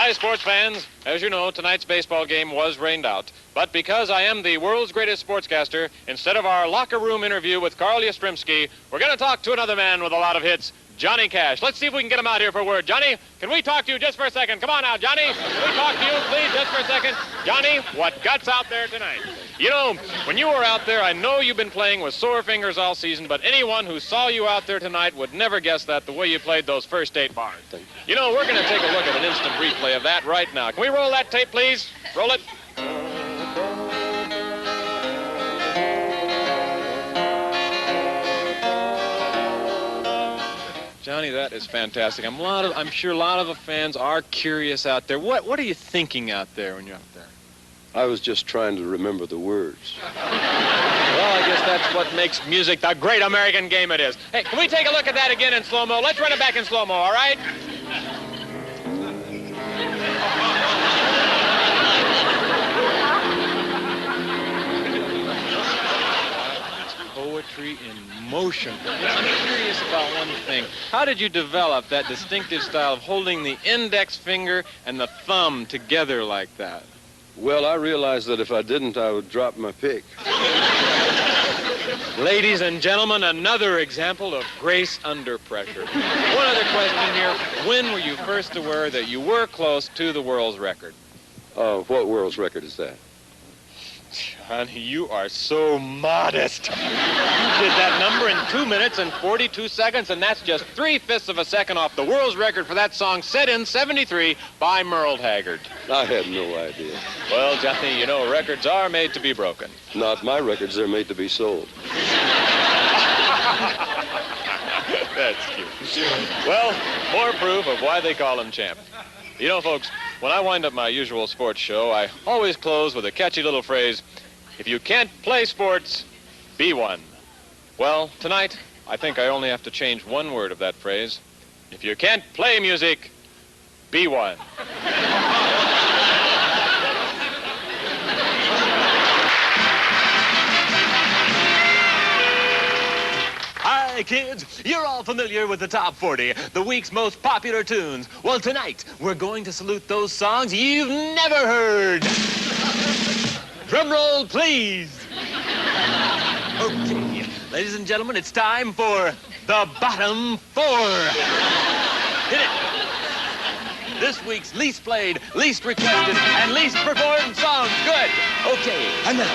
Hi, sports fans. As you know, tonight's baseball game was rained out. But because I am the world's greatest sportscaster, instead of our locker room interview with Carl Yastrzemski, we're going to talk to another man with a lot of hits, Johnny Cash. Let's see if we can get him out here for a word. Johnny, can we talk to you just for a second? Come on now, Johnny. Can we talk to you, please, just for a second? Johnny, what guts out there tonight? You know, when you were out there, I know you've been playing with sore fingers all season, but anyone who saw you out there tonight would never guess that the way you played those first 8 bars. You know, we're going to take a look at an instant replay of that right now. Can we roll that tape, please? Roll it. Johnny, that is fantastic. I'm sure a lot of the fans are curious out there. What are you thinking out there when you're out there? I was just trying to remember the words. Well, I guess that's what makes music the great American game it is. Hey, can we take a look at that again in slow-mo? Let's run it back in slow-mo, all right? Poetry in motion. I'm curious about one thing. How did you develop that distinctive style of holding the index finger and the thumb together like that? Well, I realized that if I didn't, I would drop my pick. Ladies and gentlemen, another example of grace under pressure. One other question here. When were you first aware that you were close to the world's record? What world's record is that? Johnny, you are so modest. You did that number in 2 minutes and 42 seconds, and that's just 3/5 of a second off the world's record for that song set in '73 by Merle Haggard. I had no idea. Well, Johnny, you know records are made to be broken. Not my records, they're made to be sold. That's cute. Well, more proof of why they call him champ. You know, folks, when I wind up my usual sports show, I always close with a catchy little phrase, if you can't play sports, be one. Well, tonight, I think I only have to change one word of that phrase. If you can't play music, be one. Hi, kids. You're all familiar with the Top 40, the week's most popular tunes. Well, tonight, we're going to salute those songs you've never heard. Drum roll, please. Okay, ladies and gentlemen, it's time for the Bottom 4. Hit it. This week's least played, least requested, and least performed songs. Good. Okay, and now,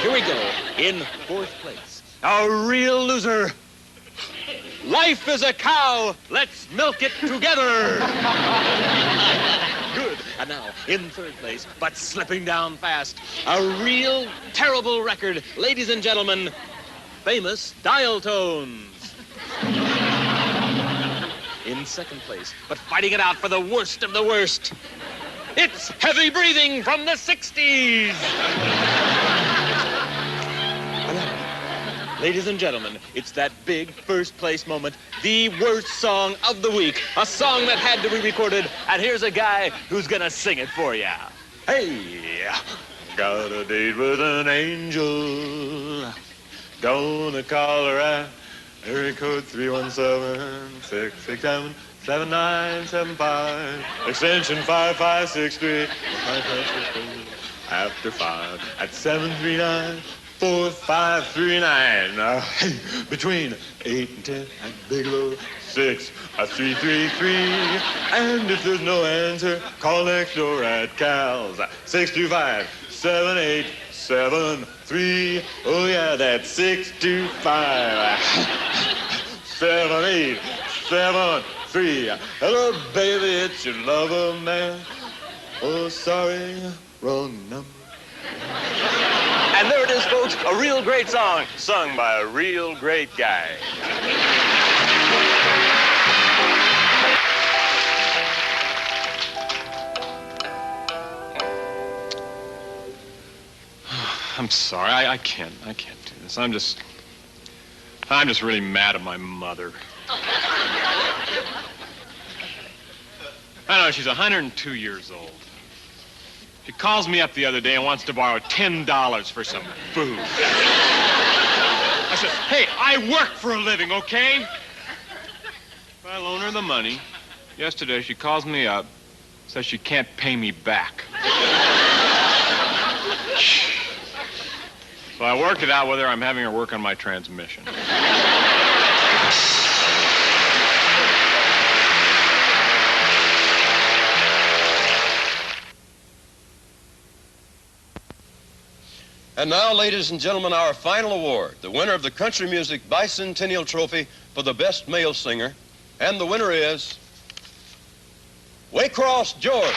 here we go. In 4th place, a real loser. Life is a cow. Let's milk it together. Good. And now, in 3rd place, but slipping down fast, a real terrible record. Ladies and gentlemen, Famous Dial Tones. In 2nd place, but fighting it out for the worst of the worst, it's Heavy Breathing from the 60s. Ladies and gentlemen, it's that big first-place moment, the worst song of the week, a song that had to be recorded, and here's a guy who's gonna sing it for ya. Hey, got a date with an angel, gonna call her at area code 317-667-7975, extension 5563, after 5 at 739-4539. Hey, between 8 and 10 at Bigelow, 6 at 333. And if there's no answer, call next door at Cal's, 625-7873. Oh yeah, that's 625-7873. Hello, baby, it's your lover, man. Oh, sorry, wrong number. And there it is, folks, a real great song, sung by a real great guy. I'm sorry, I can't do this. I'm just really mad at my mother. I know, she's 102 years old. She calls me up the other day and wants to borrow $10 for some food. I said, hey, I work for a living, okay? I loan her the money. Yesterday, she calls me up Says she can't pay me back. So I worked it out with her. I'm having her work on my transmission. And now, ladies and gentlemen, our final award, the winner of the Country Music Bicentennial Trophy for the Best Male Singer. And the winner is Waycross George.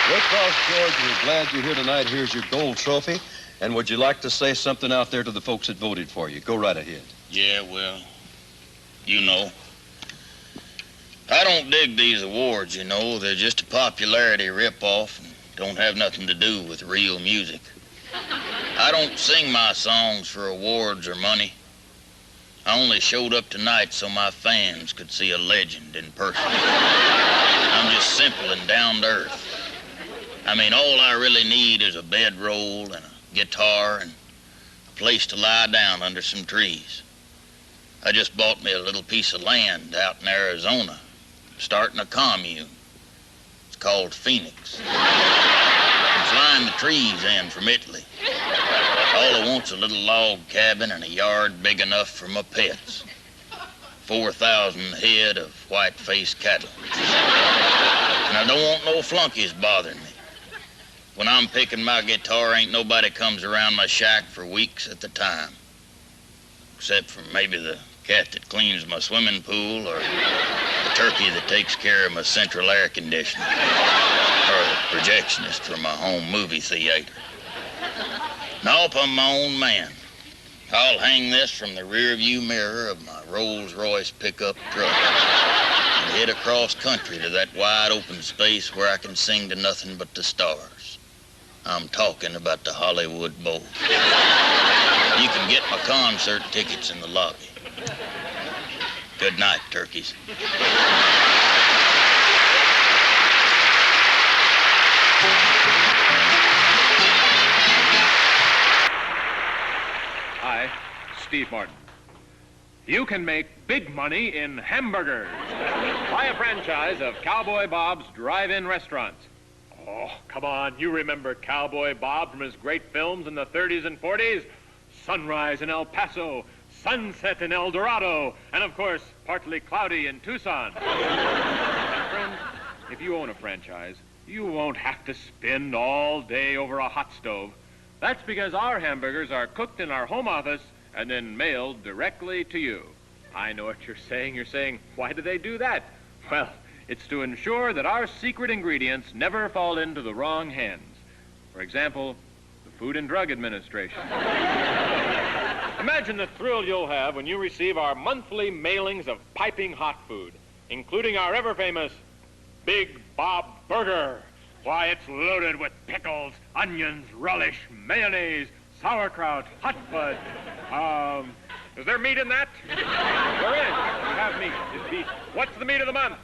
Waycross George, we're glad you're here tonight. Here's your gold trophy. And would you like to say something out there to the folks that voted for you? Go right ahead. Yeah, well, you know, I don't dig these awards, you know. They're just a popularity ripoff and don't have nothing to do with real music. I don't sing my songs for awards or money. I only showed up tonight so my fans could see a legend in person. I'm just simple and down to earth. I mean, all I really need is a bedroll and a guitar and a place to lie down under some trees. I just bought me a little piece of land out in Arizona, starting a commune. It's called Phoenix. I'm flying the trees in from Italy. All I want's a little log cabin and a yard big enough for my pets. 4,000 head of white-faced cattle. And I don't want no flunkies bothering me. When I'm picking my guitar, ain't nobody comes around my shack for weeks at the time. Except for maybe the cat that cleans my swimming pool or the turkey that takes care of my central air conditioning or the projectionist for my home movie theater. Nope, I'm my own man. I'll hang this from the rear view mirror of my Rolls-Royce pickup truck and head across country to that wide open space where I can sing to nothing but the stars. I'm talking about the Hollywood Bowl. You can get my concert tickets in the lobby. Good night, turkeys. Hi, Steve Martin. You can make big money in hamburgers. Buy a franchise of Cowboy Bob's drive-in restaurants. Oh, come on. You remember Cowboy Bob from his great films in the 30s and 40s? Sunrise in El Paso, Sunset in El Dorado, and of course, Partly Cloudy in Tucson. And friends, if you own a franchise, you won't have to spend all day over a hot stove. That's because our hamburgers are cooked in our home office and then mailed directly to you. I know what you're saying. You're saying, why do they do that? Well, it's to ensure that our secret ingredients never fall into the wrong hands. For example, the Food and Drug Administration. Imagine the thrill you'll have when you receive our monthly mailings of piping hot food, including our ever-famous Big Bob Burger. Why, it's loaded with pickles, onions, relish, mayonnaise, sauerkraut, hot fudge. Is there meat in that? There is. We have meat. It's beef. What's the meat of the month?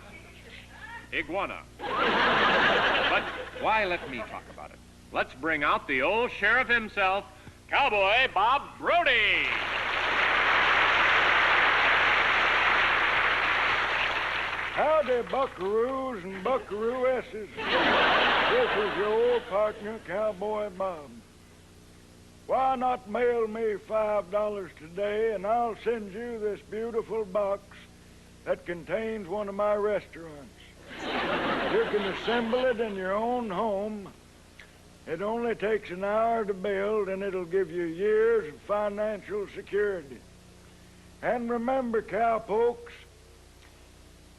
Iguana. But why let me talk about it? Let's bring out the old sheriff himself, Cowboy Bob Brody. Howdy, buckaroos and buckarooesses. This is your old partner, Cowboy Bob. Why not mail me $5 today, and I'll send you this beautiful box that contains one of my restaurants. You can assemble it in your own home. It only takes an hour to build, and it'll give you years of financial security. And remember, cowpokes,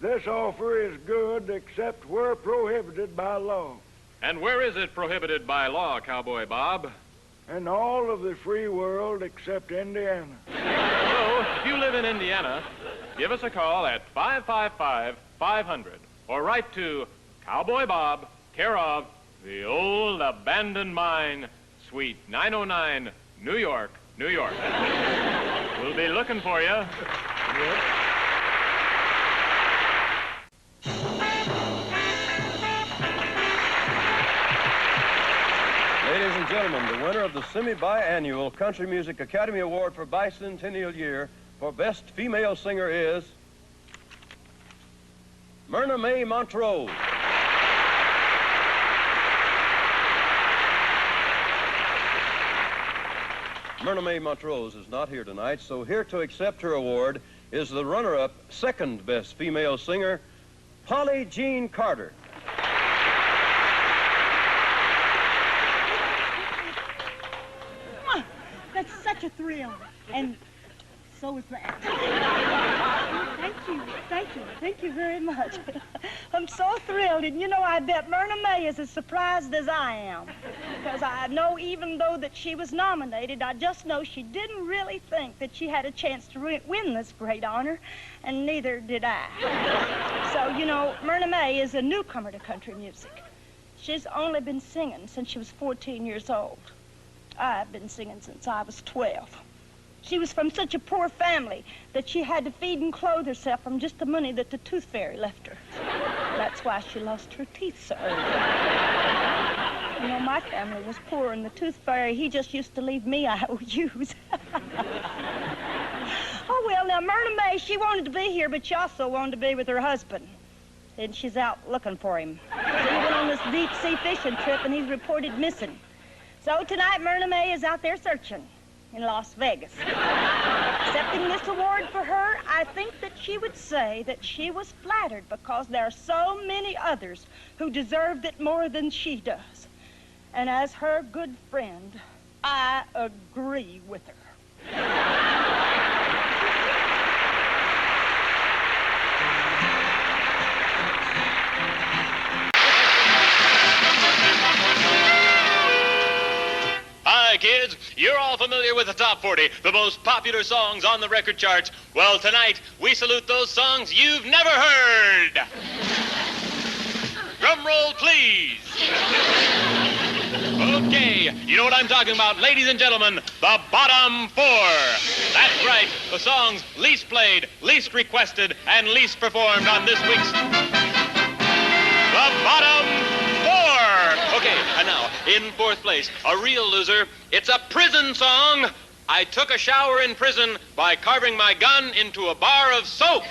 this offer is good except where prohibited by law. And where is it prohibited by law, Cowboy Bob? In all of the free world except Indiana. So, if you live in Indiana, give us a call at 555-500 or write to Cowboy Bob, care of the Old Abandoned Mine, Suite 909, New York, New York. We'll be looking for you. Yep. Ladies and gentlemen, the winner of the semi-biannual Country Music Academy Award for Bicentennial Year for Best Female Singer is Myrna May Montrose. Myrna May Montrose is not here tonight, so here to accept her award is the runner-up, second best female singer, Polly Jean Carter. That's such a thrill. And so is that. Thank you very much. I'm so thrilled, and you know, I bet Myrna May is as surprised as I am. Because I know even though that she was nominated, I just know she didn't really think that she had a chance to win this great honor, and neither did I. So, you know, Myrna May is a newcomer to country music. She's only been singing since she was 14 years old. I've been singing since I was 12. She was from such a poor family that she had to feed and clothe herself from just the money that the tooth fairy left her. That's why she lost her teeth so early. You know, my family was poor, and the tooth fairy, he just used to leave me IOUs. Oh, well, now, Myrna May, she wanted to be here, but she also wanted to be with her husband. And she's out looking for him. So he went on this deep-sea fishing trip, and he's reported missing. So tonight, Myrna May is out there searching in Las Vegas. Accepting this award for her, I think that she would say that she was flattered because there are so many others who deserved it more than she does. And as her good friend, I agree with her. Hi, kids. You're all familiar with the Top 40, the most popular songs on the record charts. Well, tonight, we salute those songs you've never heard. Drum roll, please. Okay, you know what I'm talking about, ladies and gentlemen, the bottom four. That's right, the songs least played, least requested, and least performed on this week's The Bottom Four. Okay, and now, in fourth place, a real loser. It's a prison song. I took a shower in prison by carving my gun into a bar of soap.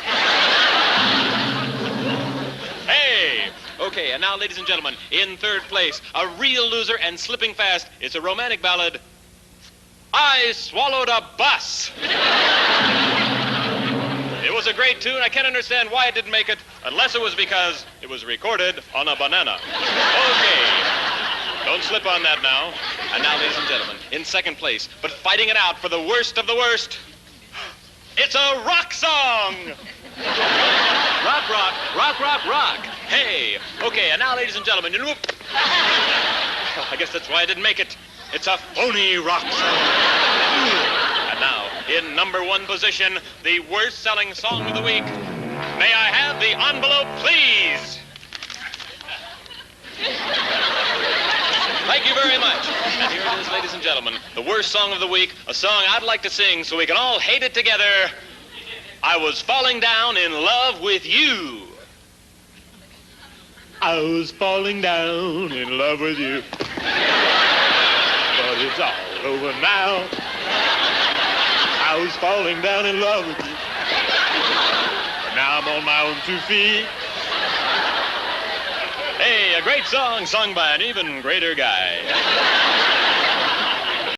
Hey. Okay, and now, ladies and gentlemen, in third place, a real loser and slipping fast. It's a romantic ballad. I swallowed a bus. It was a great tune. I can't understand why it didn't make it, unless it was because it was recorded on a banana. Okay. Don't slip on that now. And now, ladies and gentlemen, in second place, but fighting it out for the worst of the worst, it's a rock song. Rock, rock, rock, rock, rock. Hey. Okay, and now, ladies and gentlemen, you know, I guess that's why I didn't make it. It's a phony rock song. And now, in number one position, the worst-selling song of the week. May I have the envelope, please? Thank you very much. And here it is, ladies and gentlemen, the worst song of the week, a song I'd like to sing so we can all hate it together. I was falling down in love with you. I was falling down in love with you. But it's all over now. I was falling down in love with you. But now I'm on my own 2 feet. Hey, a great song sung by an even greater guy.